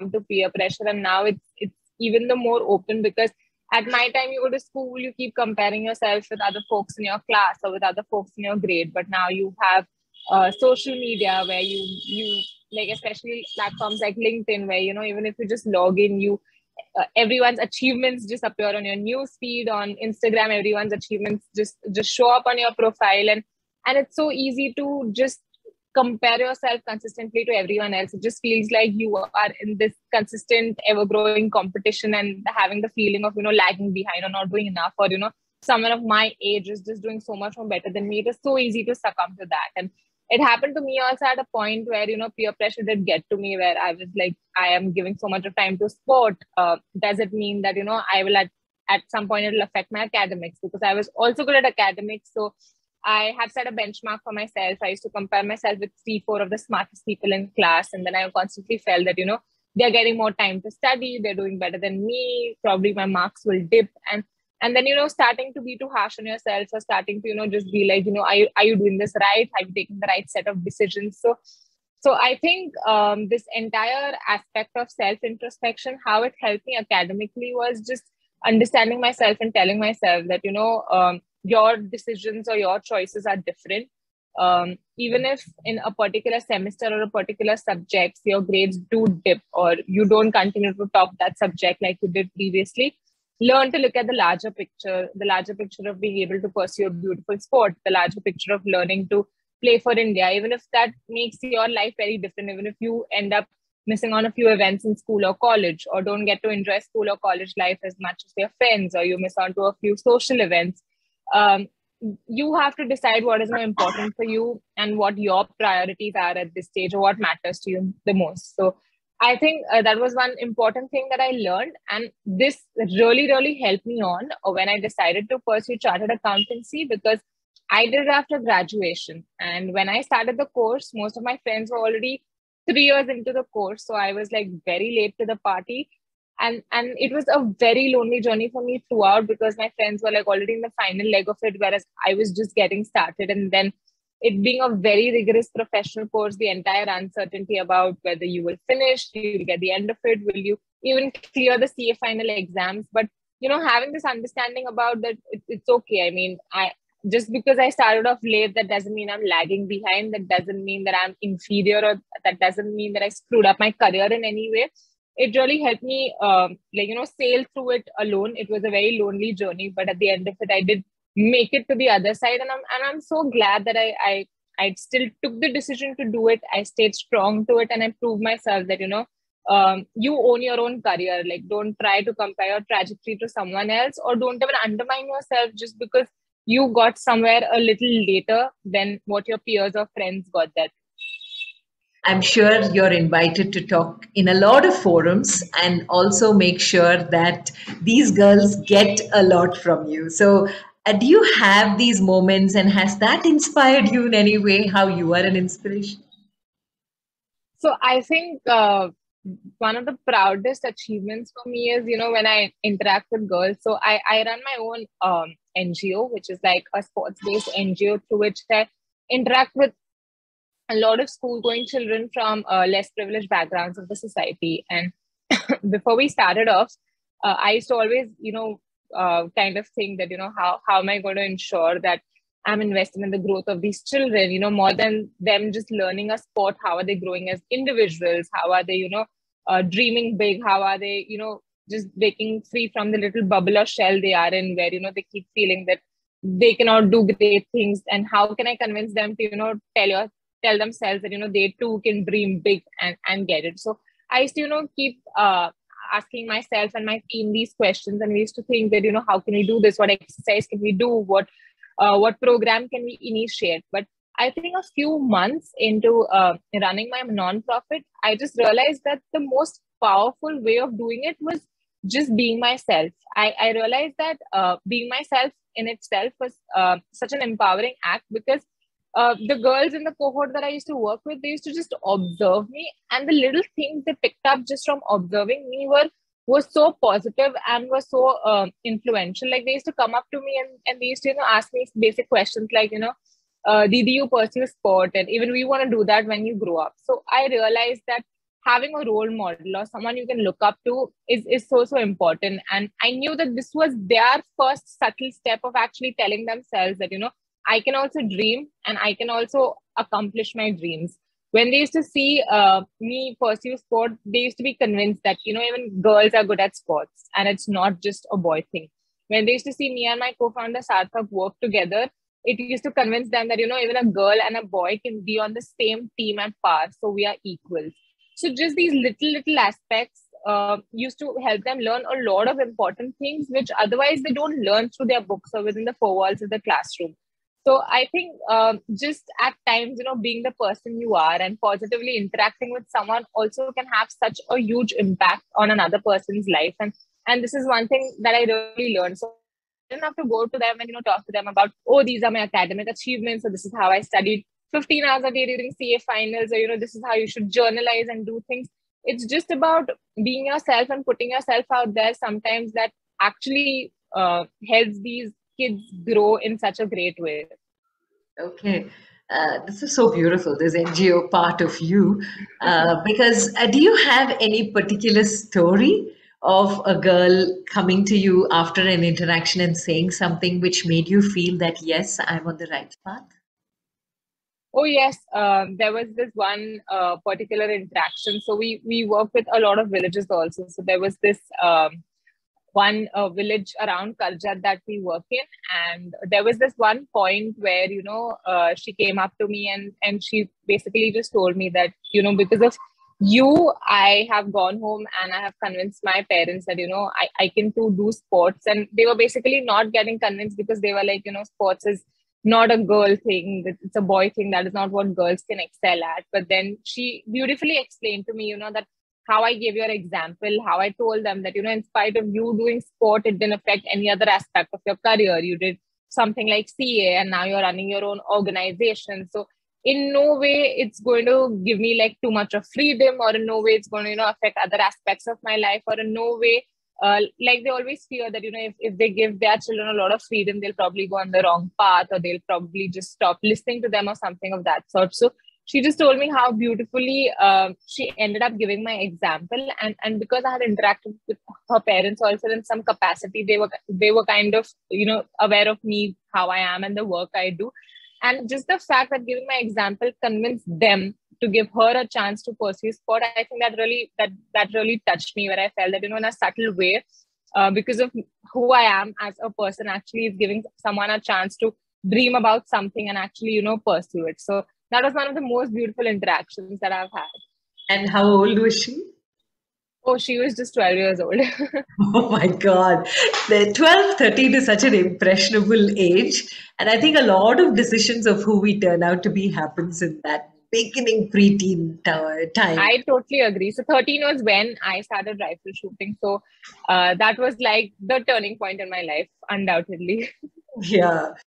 to peer pressure, and now it's even the more open, because at my time, you go to school, you keep comparing yourself with other folks in your class or with other folks in your grade. But now you have social media where you like, especially platforms like LinkedIn, where even if you just log in, you everyone's achievements just appear on your news feed. On Instagram, everyone's achievements just show up on your profile, and it's so easy to just compare yourself consistently to everyone else. It just feels like you are in this consistent, ever-growing competition, and having the feeling of lagging behind or not doing enough, or someone of my age is just doing so much more better than me. It is so easy to succumb to that. And it happened to me also at a point where peer pressure did get to me, where I was like, I am giving so much of time to sport. Does it mean that I will at some point it'll affect my academics? Because I was also good at academics, so I have set a benchmark for myself. I used to compare myself with 3-4 of the smartest people in class, and then I constantly felt that they're getting more time to study, they're doing better than me, probably my marks will dip. And then starting to be too harsh on yourself, or starting to just be like, are you doing this right? Are you taking the right set of decisions? So I think this entire aspect of self introspection, how it helped me academically, was just understanding myself and telling myself that your decisions or your choices are different. Even if in a particular semester or a particular subject your grades do dip, or you don't continue to top that subject like you did previously, learn to look at the larger picture of being able to pursue a beautiful sport, the larger picture of learning to play for India, even if that makes your life very different, even if you end up missing on a few events in school or college, or don't get to enjoy school or college life as much as your friends, or you miss on to a few social events. You have to decide what is more important for you and what your priorities are at this stage, or what matters to you the most. So I think that was one important thing that I learned. And this really, really helped me on when I decided to pursue chartered accountancy, because I did it after graduation. And when I started the course, most of my friends were already 3 years into the course. So I was like very late to the party. And it was a very lonely journey for me throughout, because my friends were like already in the final leg of it, whereas I was just getting started. And then it being a very rigorous professional course, the entire uncertainty about whether you will finish, you'll get the end of it, will you even clear the CA final exams. But having this understanding about that it's okay. I mean, just because I started off late, that doesn't mean I'm lagging behind. That doesn't mean that I'm inferior, or that doesn't mean that I screwed up my career in any way. It really helped me, sail through it alone. It was a very lonely journey, but at the end of it, I did make it to the other side, and I'm so glad that I still took the decision to do it. I stayed strong to it, and I proved myself that you own your own career. Like, don't try to compare your trajectory to someone else, or don't even undermine yourself just because you got somewhere a little later than what your peers or friends got there. I'm sure you're invited to talk in a lot of forums, and also make sure that these girls get a lot from you. So, do you have these moments, and has that inspired you in any way? How you are an inspiration? So I think one of the proudest achievements for me is, when I interact with girls. So I run my own NGO, which is like a sports-based NGO, through which I interact with a lot of school-going children from less privileged backgrounds of the society. And before we started off, I used to always, kind of think that, how am I going to ensure that I'm investing in the growth of these children, more than them just learning a sport. How are they growing as individuals? How are they, dreaming big? How are they, just breaking free from the little bubble or shell they are in, where, they keep feeling that they cannot do great things? And how can I convince them to, tell themselves that, they too can dream big and get it? So I used to, keep asking myself and my team these questions. And we used to think that, how can we do this? What exercise can we do? What program can we initiate? But I think a few months into running my nonprofit, I just realized that the most powerful way of doing it was just being myself. I realized that being myself in itself was such an empowering act, because the girls in the cohort that I used to work with, they used to just observe me, and the little things they picked up just from observing me was so positive and was so influential. Like, they used to come up to me, and they used to ask me basic questions like, Didi, you pursue sport, and even we want to do that when you grow up. So I realized that having a role model or someone you can look up to is so important. And I knew that this was their first subtle step of actually telling themselves that, I can also dream and I can also accomplish my dreams. When they used to see me pursue sport, they used to be convinced that, even girls are good at sports and it's not just a boy thing. When they used to see me and my co-founder Sarthak work together, it used to convince them that, even a girl and a boy can be on the same team at par. So we are equals. So just these little aspects used to help them learn a lot of important things, which otherwise they don't learn through their books or within the four walls of the classroom. So I think just at times, being the person you are and positively interacting with someone also can have such a huge impact on another person's life. And this is one thing that I really learned. So I didn't have to go to them and, talk to them about, oh, these are my academic achievements. So this is how I studied 15 hours a day during CA finals, or, this is how you should journalize and do things. It's just about being yourself and putting yourself out there sometimes that actually helps these kids grow in such a great way. Okay. This is so beautiful, this NGO part of you. Because do you have any particular story of a girl coming to you after an interaction and saying something which made you feel that, yes, I'm on the right path? Oh, yes. There was this one particular interaction. So we work with a lot of villages also. So there was this one village around Karjat that we work in. And there was this one point where, she came up to me and she basically just told me that, because of you, I have gone home and I have convinced my parents that, I can too do sports. And they were basically not getting convinced because they were like, sports is not a girl thing, it's a boy thing. That is not what girls can excel at. But then she beautifully explained to me, that how I gave your example, how I told them that, in spite of you doing sport, it didn't affect any other aspect of your career. You did something like CA and now you're running your own organization. So in no way it's going to give me like too much of freedom, or in no way it's going to, affect other aspects of my life, or in no way, like they always fear that, if they give their children a lot of freedom, they'll probably go on the wrong path, or they'll probably just stop listening to them or something of that sort. So she just told me how beautifully she ended up giving my example, and because I had interacted with her parents also in some capacity, they were kind of aware of me, how I am, and the work I do, and just the fact that giving my example convinced them to give her a chance to pursue sport. I think that really touched me, where I felt that in a subtle way, because of who I am as a person, actually is giving someone a chance to dream about something and actually pursue it. So that was one of the most beautiful interactions that I've had. And how old was she? Oh, she was just 12 years old. Oh my God. The 12, 13 is such an impressionable age. And I think a lot of decisions of who we turn out to be happens in that beginning preteen time. I totally agree. So 13 was when I started rifle shooting. So that was like the turning point in my life, undoubtedly. Yeah.